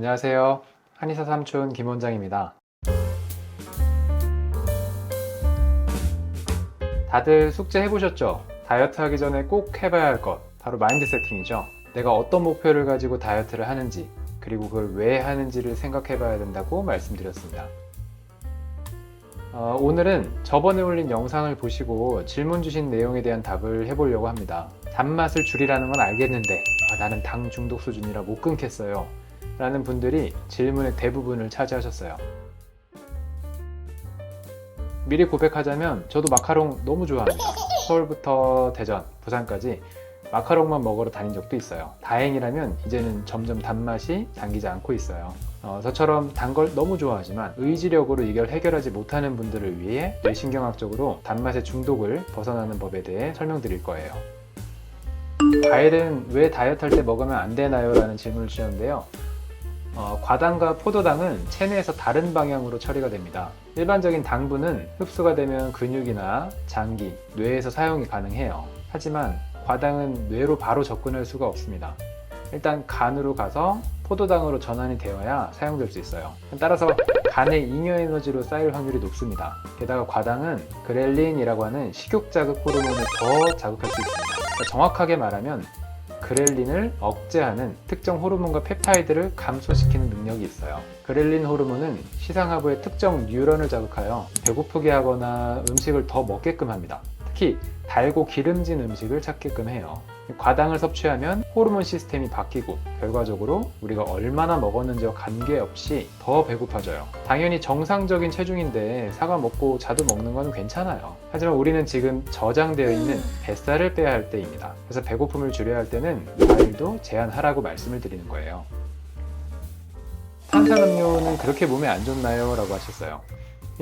안녕하세요. 한의사 삼촌 김 원장입니다. 다들 숙제 해보셨죠? 다이어트 하기 전에 꼭 해봐야 할 것, 바로 마인드 세팅이죠. 내가 어떤 목표를 가지고 다이어트를 하는지, 그리고 그걸 왜 하는지를 생각해 봐야 된다고 말씀드렸습니다. 오늘은 저번에 올린 영상을 보시고 질문 주신 내용에 대한 답을 해보려고 합니다. 단맛을 줄이라는 건 알겠는데 나는 당 중독 수준이라 못 끊겠어요 라는 분들이 질문의 대부분을 차지하셨어요. 미리 고백하자면 저도 마카롱 너무 좋아합니다. 서울부터 대전, 부산까지 마카롱만 먹으러 다닌 적도 있어요. 다행이라면 이제는 점점 단맛이 당기지 않고 있어요. 저처럼 단 걸 너무 좋아하지만 의지력으로 이걸 해결하지 못하는 분들을 위해 뇌신경학적으로 단맛의 중독을 벗어나는 법에 대해 설명드릴 거예요. 과일은 왜 다이어트 할 때 먹으면 안 되나요? 라는 질문을 주셨는데요. 과당과 포도당은 체내에서 다른 방향으로 처리가 됩니다. 일반적인 당분은 흡수가 되면 근육이나 장기, 뇌에서 사용이 가능해요. 하지만 과당은 뇌로 바로 접근할 수가 없습니다. 일단 간으로 가서 포도당으로 전환이 되어야 사용될 수 있어요. 따라서 간의 잉여 에너지로 쌓일 확률이 높습니다. 게다가 과당은 그렐린이라고 하는 식욕 자극 호르몬을 더 자극할 수 있습니다. 그러니까 정확하게 말하면 그렐린을 억제하는 특정 호르몬과 펩타이드를 감소시키는 능력이 있어요. 그렐린 호르몬은 시상하부의 특정 뉴런을 자극하여 배고프게 하거나 음식을 더 먹게끔 합니다. 특히 달고 기름진 음식을 찾게끔 해요. 과당을 섭취하면 호르몬 시스템이 바뀌고 결과적으로 우리가 얼마나 먹었는지와 관계없이 더 배고파져요. 당연히 정상적인 체중인데 사과 먹고 자두 먹는 건 괜찮아요. 하지만 우리는 지금 저장되어 있는 뱃살을 빼야 할 때입니다. 그래서 배고픔을 줄여야 할 때는 과일도 제한하라고 말씀을 드리는 거예요. 탄산음료는 그렇게 몸에 안 좋나요? 라고 하셨어요.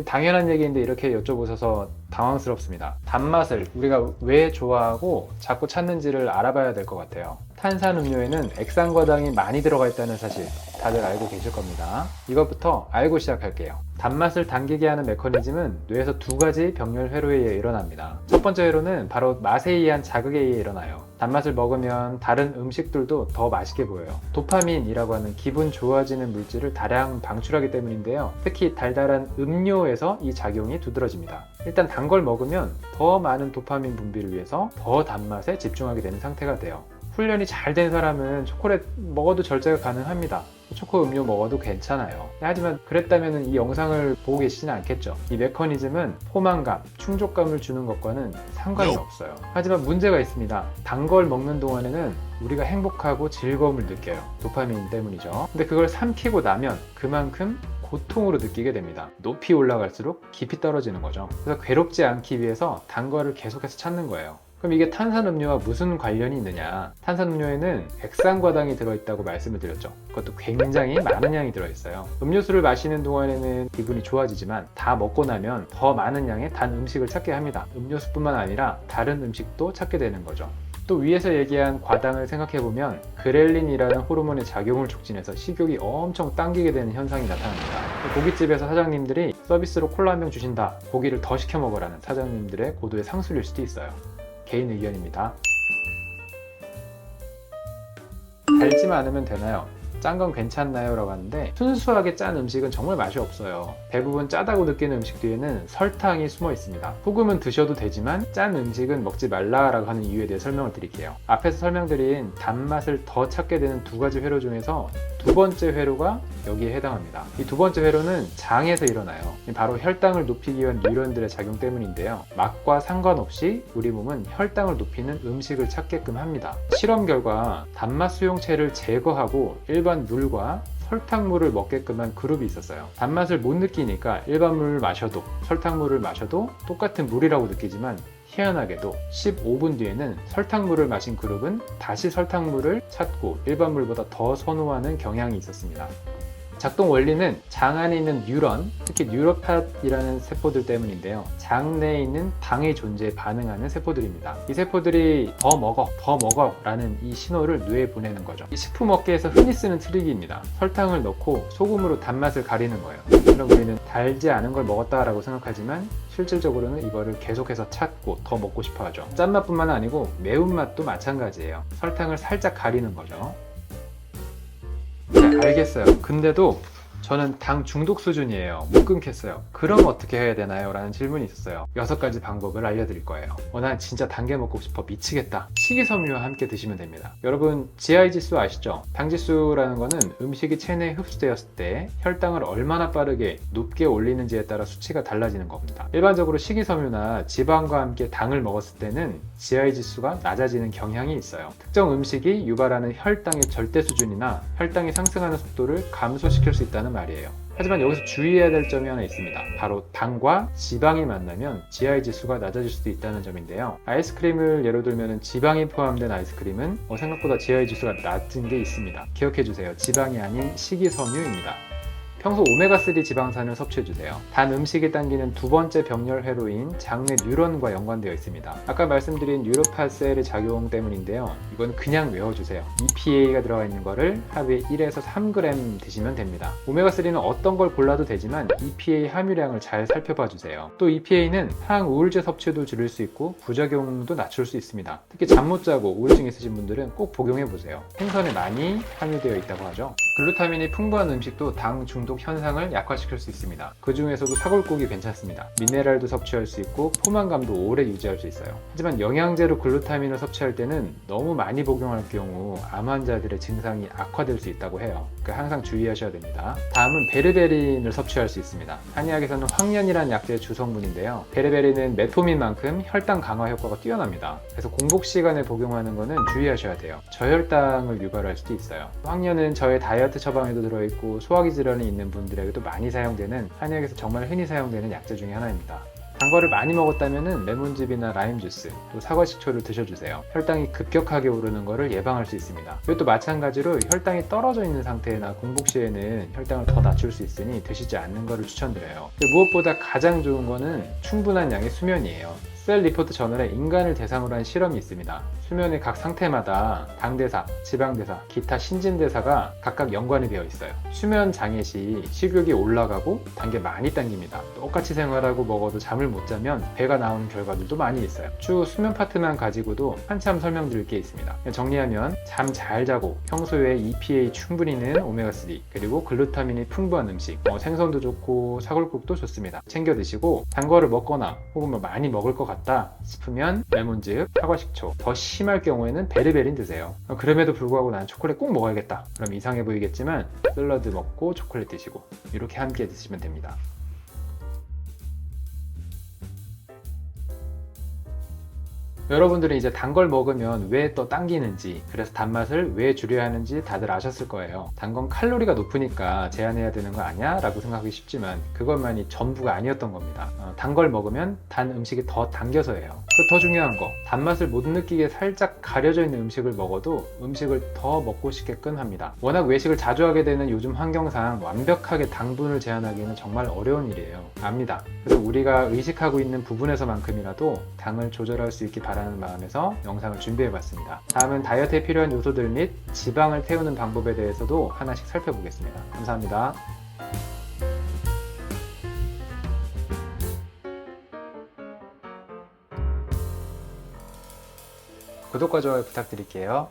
당연한 얘기인데 이렇게 여쭤보셔서 당황스럽습니다. 단맛을 우리가 왜 좋아하고 자꾸 찾는지를 알아봐야 될 것 같아요. 탄산음료에는 액상과당이 많이 들어가 있다는 사실 다들 알고 계실 겁니다. 이것부터 알고 시작할게요. 단맛을 당기게 하는 메커니즘은 뇌에서 두 가지 병렬 회로에 의해 일어납니다. 첫 번째 회로는 바로 맛에 의한 자극에 의해 일어나요. 단맛을 먹으면 다른 음식들도 더 맛있게 보여요. 도파민이라고 하는 기분 좋아지는 물질을 다량 방출하기 때문인데요. 특히 달달한 음료에서 이 작용이 두드러집니다. 일단 단 걸 먹으면 더 많은 도파민 분비를 위해서 더 단맛에 집중하게 되는 상태가 돼요. 훈련이 잘 된 사람은 초콜릿 먹어도 절제가 가능합니다. 초코 음료 먹어도 괜찮아요. 하지만 그랬다면 이 영상을 보고 계시지는 않겠죠. 이 메커니즘은 포만감, 충족감을 주는 것과는 상관이 없어요. 하지만 문제가 있습니다. 단 걸 먹는 동안에는 우리가 행복하고 즐거움을 느껴요. 도파민 때문이죠. 근데 그걸 삼키고 나면 그만큼 고통으로 느끼게 됩니다. 높이 올라갈수록 깊이 떨어지는 거죠. 그래서 괴롭지 않기 위해서 단 거를 계속해서 찾는 거예요. 그럼 이게 탄산음료와 무슨 관련이 있느냐? 탄산음료에는 액상과당이 들어있다고 말씀을 드렸죠. 그것도 굉장히 많은 양이 들어있어요. 음료수를 마시는 동안에는 기분이 좋아지지만 다 먹고 나면 더 많은 양의 단 음식을 찾게 합니다. 음료수뿐만 아니라 다른 음식도 찾게 되는 거죠. 또 위에서 얘기한 과당을 생각해보면 그렐린이라는 호르몬의 작용을 촉진해서 식욕이 엄청 당기게 되는 현상이 나타납니다. 고깃집에서 사장님들이 서비스로 콜라 한 병 주신다, 고기를 더 시켜 먹으라는 사장님들의 고도의 상술일 수도 있어요. 개인 의견입니다. 달지만 않으면 되나요? 짠 건 괜찮나요? 라고 하는데 순수하게 짠 음식은 정말 맛이 없어요. 대부분 짜다고 느끼는 음식 뒤에는 설탕이 숨어 있습니다. 소금은 드셔도 되지만 짠 음식은 먹지 말라라고 하는 이유에 대해 설명을 드릴게요. 앞에서 설명드린 단맛을 더 찾게 되는 두 가지 회로 중에서 두 번째 회로가 여기에 해당합니다. 이 두 번째 회로는 장에서 일어나요. 바로 혈당을 높이기 위한 뉴런들의 작용 때문인데요. 맛과 상관없이 우리 몸은 혈당을 높이는 음식을 찾게끔 합니다. 실험 결과 단맛 수용체를 제거하고 일반 물과 설탕물을 먹게끔 한 그룹이 있었어요. 단맛을 못 느끼니까 일반 물을 마셔도 설탕물을 마셔도 똑같은 물이라고 느끼지만 희한하게도 15분 뒤에는 설탕물을 마신 그룹은 다시 설탕물을 찾고 일반 물보다 더 선호하는 경향이 있었습니다. 작동 원리는 장 안에 있는 뉴런, 특히 뉴로파이라는 세포들 때문인데요. 장 내에 있는 당의 존재에 반응하는 세포들입니다. 이 세포들이 더 먹어 라는 이 신호를 뇌에 보내는 거죠. 이 식품업계에서 흔히 쓰는 트릭입니다. 설탕을 넣고 소금으로 단맛을 가리는 거예요. 그럼 우리는 달지 않은 걸 먹었다라고 생각하지만 실질적으로는 이거를 계속해서 찾고 더 먹고 싶어 하죠. 짠맛뿐만 아니고 매운맛도 마찬가지예요. 설탕을 살짝 가리는 거죠. 네, 알겠어요. 근데도 저는 당 중독 수준이에요. 못 끊겠어요. 그럼 어떻게 해야 되나요? 라는 질문이 있었어요. 6가지 방법을 알려드릴 거예요. 난 진짜 단 게 먹고 싶어 미치겠다. 식이섬유와 함께 드시면 됩니다. 여러분 GI 지수 아시죠? 당 지수라는 거는 음식이 체내에 흡수되었을 때 혈당을 얼마나 빠르게 높게 올리는지에 따라 수치가 달라지는 겁니다. 일반적으로 식이섬유나 지방과 함께 당을 먹었을 때는 GI 지수가 낮아지는 경향이 있어요. 특정 음식이 유발하는 혈당의 절대 수준이나 혈당이 상승하는 속도를 감소시킬 수 있다는 말이에요. 하지만 여기서 주의해야 될 점이 하나 있습니다. 바로 당과 지방이 만나면 GI 지수가 낮아질 수도 있다는 점인데요. 아이스크림을 예로 들면 지방이 포함된 아이스크림은 생각보다 GI 지수가 낮은 게 있습니다. 기억해주세요. 지방이 아닌 식이섬유입니다. 평소 오메가3 지방산을 섭취해주세요. 단 음식이 당기는 두 번째 병렬 회로인 장내 뉴런과 연관되어 있습니다. 아까 말씀드린 뉴로파셀의 작용 때문인데요. 이건 그냥 외워주세요. EPA가 들어가 있는 거를 하루에 1에서 3g 드시면 됩니다. 오메가3는 어떤 걸 골라도 되지만 EPA 함유량을 잘 살펴봐 주세요. 또 EPA는 항우울제 섭취도 줄일 수 있고 부작용도 낮출 수 있습니다. 특히 잠 못 자고 우울증 있으신 분들은 꼭 복용해 보세요. 생선에 많이 함유되어 있다고 하죠. 글루타민이 풍부한 음식도 당 중독 현상을 약화시킬 수 있습니다. 그 중에서도 사골국이 괜찮습니다. 미네랄도 섭취할 수 있고 포만감도 오래 유지할 수 있어요. 하지만 영양제로 글루타민을 섭취할 때는 너무 많이 복용할 경우 암 환자들의 증상이 악화될 수 있다고 해요. 그러니까 항상 주의하셔야 됩니다. 다음은 베르베린을 섭취할 수 있습니다. 한의학에서는 황련이라는 약재의 주성분인데요. 베르베린은 메토민만큼 혈당 강화 효과가 뛰어납니다. 그래서 공복 시간에 복용하는 거는 주의하셔야 돼요. 저혈당을 유발할 수도 있어요. 황련은 저의 다이어트 처방에도 들어있고 소화기 질환이 있는 분들에게도 많이 사용되는 한의학에서 정말 흔히 사용되는 약재 중에 하나입니다. 단 거를 많이 먹었다면 레몬즙이나 라임 주스, 또 사과 식초를 드셔주세요. 혈당이 급격하게 오르는 것을 예방할 수 있습니다. 이것도 마찬가지로 혈당이 떨어져 있는 상태나 공복 시에는 혈당을 더 낮출 수 있으니 드시지 않는 것을 추천드려요. 무엇보다 가장 좋은 거는 충분한 양의 수면이에요. 셀 리포트 저널에 인간을 대상으로 한 실험이 있습니다. 수면의 각 상태마다 당대사, 지방대사, 기타 신진대사가 각각 연관이 되어 있어요. 수면 장애 시 식욕이 올라가고 단계 많이 당깁니다. 똑같이 생활하고 먹어도 잠을 못 자면 배가 나오는 결과들도 많이 있어요. 추후 수면 파트만 가지고도 한참 설명드릴 게 있습니다. 정리하면 잠 잘 자고 평소에 EPA 충분히 있는 오메가3 그리고 글루타민이 풍부한 음식, 생선도 좋고 사골국도 좋습니다. 챙겨 드시고 단 거를 먹거나 혹은 많이 먹을 것 같다 싶으면 레몬즙, 사과식초, 더 심할 경우에는 베르베린 드세요. 그럼에도 불구하고 난 초콜릿 꼭 먹어야겠다. 그럼 이상해 보이겠지만 샐러드 먹고 초콜릿 드시고 이렇게 함께 드시면 됩니다. 여러분들은 이제 단 걸 먹으면 왜 또 당기는지, 그래서 단맛을 왜 줄여야 하는지 다들 아셨을 거예요. 단 건 칼로리가 높으니까 제한해야 되는 거 아니야? 라고 생각하기 쉽지만 그것만이 전부가 아니었던 겁니다. 단 걸 먹으면 단 음식이 더 당겨서예요. 그리고 더 중요한 거, 단맛을 못 느끼게 살짝 가려져 있는 음식을 먹어도 음식을 더 먹고 싶게끔 합니다. 워낙 외식을 자주 하게 되는 요즘 환경상 완벽하게 당분을 제한하기는 정말 어려운 일이에요. 압니다. 그래서 우리가 의식하고 있는 부분에서만큼이라도 당을 조절할 수 있기 바라는 마음에서 영상을 준비해봤습니다. 다음은 다이어트에 필요한 요소들 및 지방을 태우는 방법에 대해서도 하나씩 살펴보겠습니다. 감사합니다. 구독과 좋아요 부탁드릴게요.